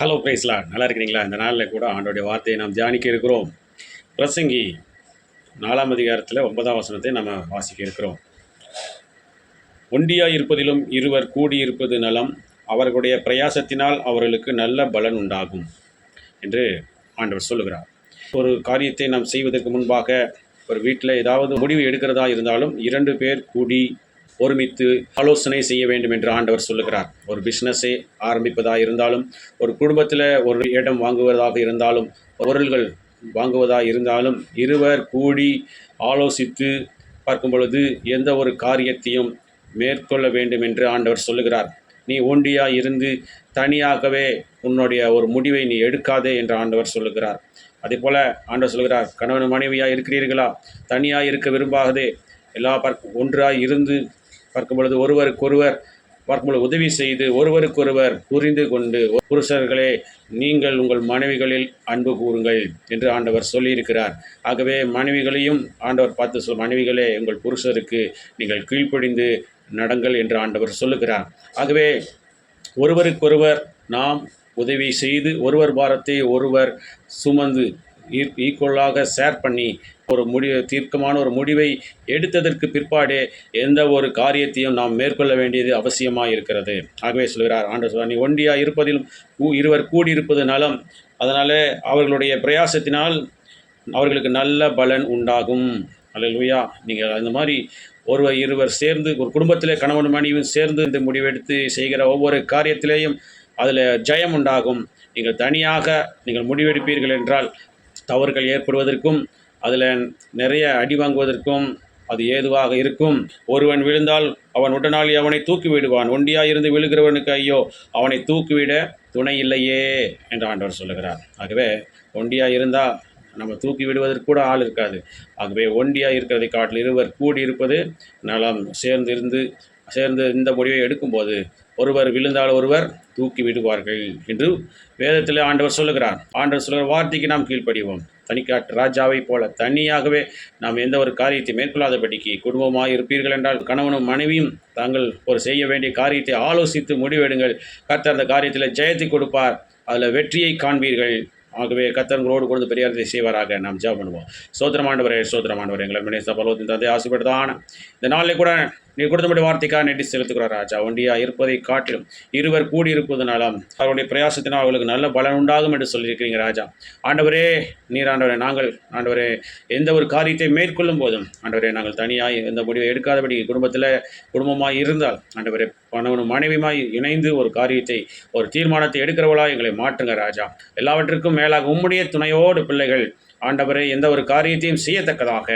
Hello பிரைஸ்லாட், நல்லா இருக்கிறீங்களா? இந்த நாளில் கூட ஆண்டோடைய வார்த்தையை நாம் தியானிக்க இருக்கிறோம். பிரசங்கி 4ஆம் அதிகாரத்தில் 9ஆம் வசனத்தை நம்ம வாசிக்க இருக்கிறோம். ஒண்டியாய் இருப்பதிலும் இருவர் கூடியிருப்பது நலம், அவர்களுடைய பிரயாசத்தினால் அவர்களுக்கு நல்ல பலன் உண்டாகும் என்று ஆண்டவர் சொல்லுகிறார். ஒரு காரியத்தை நாம் செய்வதற்கு முன்பாக ஒரு வீட்டில் ஏதாவது முடிவு எடுக்கிறதா இருந்தாலும் 2 பேர் கூடி ஒருமித்து ஆலோசனை செய்ய வேண்டும் என்று ஆண்டவர் சொல்லுகிறார். ஒரு பிஸ்னஸை ஆரம்பிப்பதாக இருந்தாலும், ஒரு குடும்பத்தில் ஒரு இடம் வாங்குவதாக இருந்தாலும், பொருள்கள் வாங்குவதாக இருந்தாலும், இருவர் கூடி ஆலோசித்து பார்க்கும் பொழுது எந்த ஒரு காரியத்தையும் மேற்கொள்ள வேண்டும் என்று ஆண்டவர் சொல்லுகிறார். நீ ஒண்டியாக இருந்து தனியாகவே உன்னுடைய ஒரு முடிவை நீ எடுக்காதே என்று ஆண்டவர் சொல்லுகிறார். அதே போல் ஆண்டவர் சொல்லுகிறார், கணவன் மனைவியாக இருக்கிறீர்களா? தனியாக இருக்க விரும்பாதே, எல்லா ஒன்றாக இருந்து பார்க்கும் பொழுது ஒருவருக்கொருவர் பார்க்கும்பொழுது உதவி செய்து ஒருவருக்கொருவர் புரிந்து கொண்டு, புருஷர்களே நீங்கள் உங்கள் மனைவிகளில் அன்பு கூறுங்கள் என்று ஆண்டவர் சொல்லியிருக்கிறார். ஆகவே மனைவிகளையும் ஆண்டவர் பார்த்து மனைவிகளே உங்கள் புருஷருக்கு நீங்கள் கீழ்ப்படிந்து நடங்கள் என்று ஆண்டவர் சொல்லுகிறார். ஆகவே ஒருவருக்கொருவர் நாம் உதவி செய்து ஒருவர் பாரத்தை ஒருவர் சுமந்து ஈக்குவலாக ஷேர் பண்ணி ஒரு தீர்க்கமான ஒரு முடிவை எடுத்ததற்கு பிற்பாடே எந்த ஒரு காரியத்தையும் நாம் மேற்கொள்ள வேண்டியது அவசியமாக இருக்கிறது. ஆகவே சொல்கிறார் ஆண்டவர், நீ ஒண்டியாக இருப்பதிலும் இருவர் கூடியிருப்பது நலம், அதனால் அவர்களுடைய பிரயாசத்தினால் அவர்களுக்கு நல்ல பலன் உண்டாகும். அல்லேலூயா. நீங்கள் அந்த மாதிரி இருவர் சேர்ந்து ஒரு குடும்பத்திலே கணவன் மனைவியும் சேர்ந்து இந்த முடிவெடுத்து செய்கிற ஒவ்வொரு காரியத்திலேயும் அதில் ஜெயம் உண்டாகும். நீங்கள் தனியாக நீங்கள் முடிவெடுப்பீர்கள் என்றால் தவறுகள் ஏற்படுவதற்கும் அதில் நிறைய அடி வாங்குவதற்கும் அது ஏதுவாக இருக்கும். ஒருவன் விழுந்தால் அவன் உடனாளி அவனை தூக்கி விடுவான், ஒண்டியாக இருந்து விழுகிறவனுக்கு ஐயோ அவனை தூக்கிவிட துணை இல்லையே என்று ஆண்டவர் சொல்லுகிறார். ஆகவே ஒண்டியாக இருந்தால் நம்ம தூக்கி விடுவதற்கு கூட ஆள் இருக்காது. ஆகவே ஒண்டியாக இருக்கிறதை காட்டில் இருவர் கூடி இருப்பது நலம். சேர்ந்து இந்த முடிவை எடுக்கும்போது ஒருவர் விழுந்தால் ஒருவர் தூக்கி விடுவார்கள் என்று வேதத்தில் ஆண்டவர் சொல்லுகிறார். ஆண்டவர் சொல்லுகிற வார்த்தைக்கு நாம் கீழ்ப்படிவோம். தனிக்காட்டு ராஜாவை போல தனியாகவே நாம் எந்த ஒரு காரியத்தை மேற்கொள்ளாதபடிக்கு குடும்பமாக இருப்பீர்கள் என்றால் கணவனும் மனைவியும் தாங்கள் ஒரு செய்ய வேண்டிய காரியத்தை ஆலோசித்து முடிவெடுங்கள். கர்த்தர் அந்த காரியத்தில் ஜெயத்தை கொடுப்பார், அதில் வெற்றியை காண்பீர்கள். ஆகவே கர்த்தர்களோடு கொண்டு பெரியாரத்தை செய்வாராக. நாம் ஜெபம் பண்ணுவோம். சோத்திரமாண்டவரே, எங்களை மனேச பலவத்தின் தந்தை ஆசைப்படுத்தான இந்த நாளில் கூட நீ கொடுத்தபடி வார்த்தைக்காக நெட்டி செலுத்துகிறார் ராஜா. ஒண்டியாக இருப்பதை காட்டிலும் இருவர் கூடியிருப்பதனாலும் அவருடைய பிரயாசத்தினால் அவர்களுக்கு நல்ல பலன் உண்டாகும் என்று சொல்லியிருக்கிறீங்க ராஜா. ஆண்டவரே, நீர் ஆண்டவரே, நாங்கள் ஆண்டவரே எந்த ஒரு காரியத்தை மேற்கொள்ளும் போதும் ஆண்டவரே நாங்கள் தனியாக எந்த முடிவை எடுக்காதபடி குடும்பமாக இருந்தால் ஆண்டவரே கணவனும் மனைவியுமாய் இணைந்து ஒரு காரியத்தை ஒரு தீர்மானத்தை எடுக்கிறவளா எங்களை மாற்றுங்க ராஜா. எல்லாவற்றிற்கும் மேலாக உம்முடைய துணையோடு பிள்ளைகள் ஆண்டவரை எந்த ஒரு காரியத்தையும் செய்யத்தக்கதாக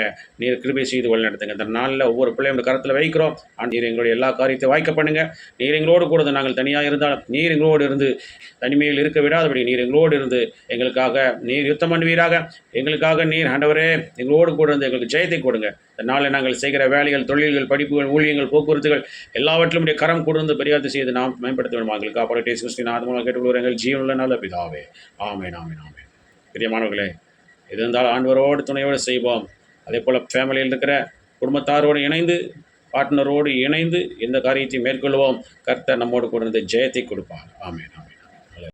நீர் கிருபை செய்து வழி நடத்துங்க. இந்த நாளில் ஒவ்வொரு பிள்ளையோட கருத்தில் வைக்கிறோம். நீர் எங்களுடைய எல்லா காரியத்தையும் வாய்க்க பண்ணுங்க. நீர் எங்களோடு கூட நாங்கள் தனியாக இருந்தாலும் நீர் எங்களோடு இருந்து தனிமையில் இருக்க விடாதபடி நீர் எங்களோடு இருந்து எங்களுக்காக நீர் யுத்தம் பண்ணுவீராக. எங்களுக்காக நீர் ஆண்டவரே எங்களோடு கூட இருந்து எங்களுக்கு ஜெயத்தை கொடுங்க. இந்த நாளில் நாங்கள் செய்கிற வேலைகள், தொழில்கள், படிப்புகள், ஊழியங்கள், போக்குவரத்துகள் எல்லாவற்றிலும் கரம் கொடுத்து பெரியார்த்து செய்து நாம் மேம்படுத்த வேண்டும். எங்களுக்கு அப்புறம் கிறிஸ்டின் ஆத்மாவை கேட்டுக்கொள்கிற எங்கள் ஜீவனில் நல்ல பிதாவே. ஆமேன், ஆமேன், ஆமேன். பிரியமானவர்களே, இது இருந்தால் ஆண்டவரோடு துணையோடு செய்வோம். அதே போல் ஃபேமிலியில் இருக்கிற குடும்பத்தாரோடு இணைந்து பார்ட்னரோடு இணைந்து எந்த காரியத்தையும் மேற்கொள்வோம். கர்த்தர் நம்மோடு கூட இருந்து ஜெயத்தை கொடுப்பார். ஆமேன், ஆமேன்.